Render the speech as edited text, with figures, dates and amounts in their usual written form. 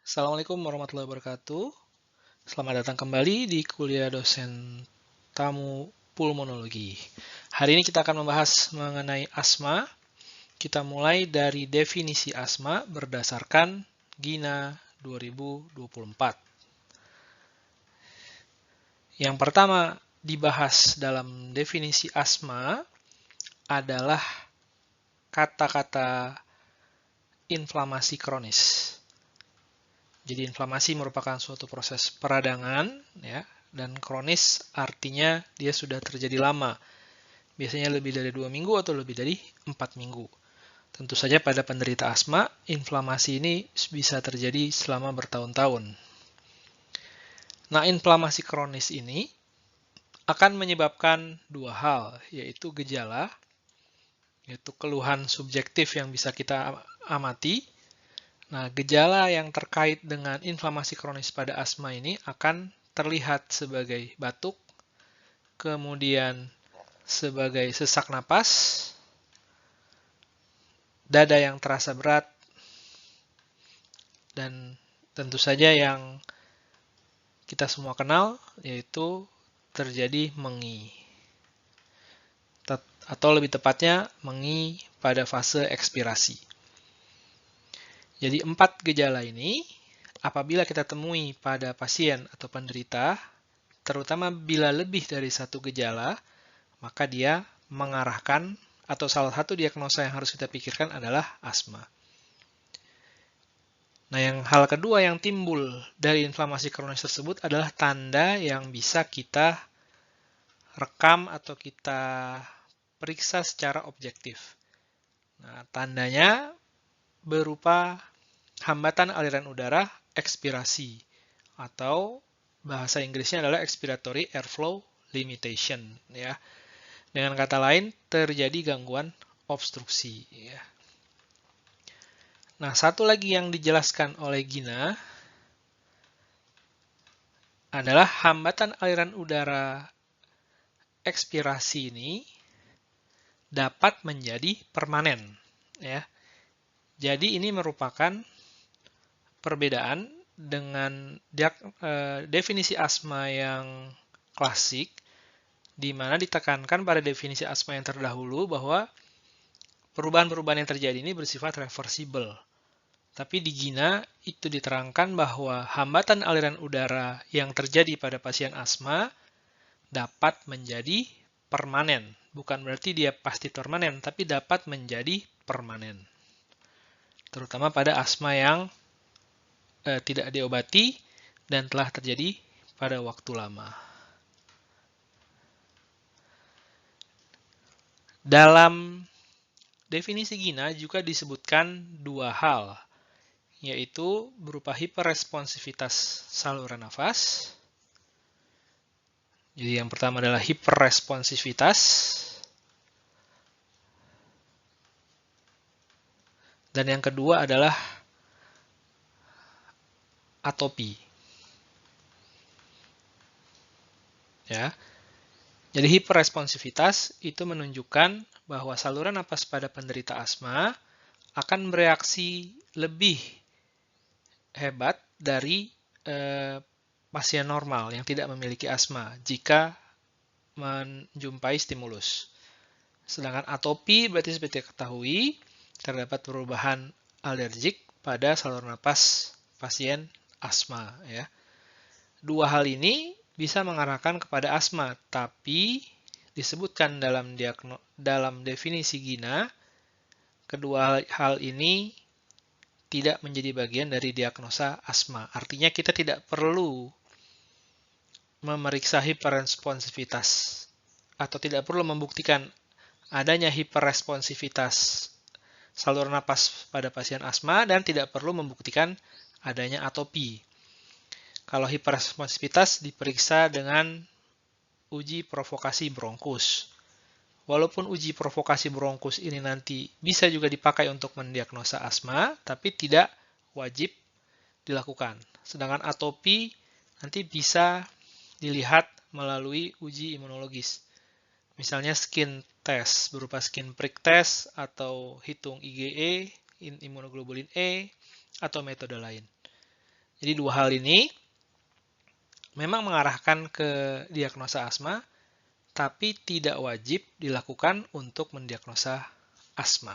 Assalamualaikum warahmatullahi wabarakatuh. Selamat datang kembali di kuliah dosen tamu pulmonologi. Hari ini kita akan membahas mengenai asma. Kita mulai dari definisi asma berdasarkan Gina 2024. Yang pertama dibahas dalam definisi asma adalah kata-kata inflamasi kronis. Jadi inflamasi merupakan suatu proses peradangan, ya, dan kronis artinya dia sudah terjadi lama. Biasanya lebih dari 2 minggu atau lebih dari 4 minggu. Tentu saja pada penderita asma, inflamasi ini bisa terjadi selama bertahun-tahun. Nah, inflamasi kronis ini akan menyebabkan dua hal, yaitu gejala, yaitu keluhan subjektif yang bisa kita amati. Nah, gejala yang terkait dengan inflamasi kronis pada asma ini akan terlihat sebagai batuk, kemudian sebagai sesak napas, dada yang terasa berat, dan tentu saja yang kita semua kenal, yaitu terjadi mengi. Atau lebih tepatnya, mengi pada fase ekspirasi. Jadi 4 gejala ini, apabila kita temui pada pasien atau penderita, terutama bila lebih dari satu gejala, maka dia mengarahkan atau salah satu diagnosa yang harus kita pikirkan adalah asma. Nah, hal kedua yang timbul dari inflamasi kronis tersebut adalah tanda yang bisa kita rekam atau kita periksa secara objektif. Nah, tandanya berupa hambatan aliran udara ekspirasi atau bahasa Inggrisnya adalah expiratory airflow limitation, ya. Dengan kata lain, terjadi gangguan obstruksi, ya. Nah, satu lagi yang dijelaskan oleh Gina adalah hambatan aliran udara ekspirasi ini dapat menjadi permanen, ya. Jadi ini merupakan perbedaan dengan definisi asma yang klasik, di mana ditekankan pada definisi asma yang terdahulu bahwa perubahan-perubahan yang terjadi ini bersifat reversible. Tapi di Gina itu diterangkan bahwa hambatan aliran udara yang terjadi pada pasien asma dapat menjadi permanen. Bukan berarti dia pasti permanen, tapi dapat menjadi permanen. Terutama pada asma yang tidak diobati dan telah terjadi pada waktu lama. Dalam definisi Gina juga disebutkan dua hal, yaitu berupa hiperresponsivitas saluran nafas. Jadi yang pertama adalah hiperresponsivitas, dan yang kedua adalah atopi. Ya. Jadi hiperresponsivitas itu menunjukkan bahwa saluran napas pada penderita asma akan bereaksi lebih hebat dari pasien normal yang tidak memiliki asma jika menjumpai stimulus. Sedangkan atopi berarti seperti diketahui terdapat perubahan alergik pada saluran napas pasien asma, ya. Dua hal ini bisa mengarahkan kepada asma, tapi disebutkan dalam definisi Gina, kedua hal ini tidak menjadi bagian dari diagnosa asma. Artinya kita tidak perlu memeriksa hiperresponsivitas atau tidak perlu membuktikan adanya hiperresponsivitas saluran napas pada pasien asma dan tidak perlu membuktikan adanya atopi. Kalau hiperresponsivitas diperiksa dengan uji provokasi bronkus. Walaupun uji provokasi bronkus ini nanti bisa juga dipakai untuk mendiagnosa asma, tapi tidak wajib dilakukan. Sedangkan atopi nanti bisa dilihat melalui uji imunologis. Misalnya skin test, berupa skin prick test, atau hitung IgE, immunoglobulin E, atau metode lain. Jadi dua hal ini memang mengarahkan ke diagnosa asma, tapi tidak wajib dilakukan untuk mendiagnosa asma.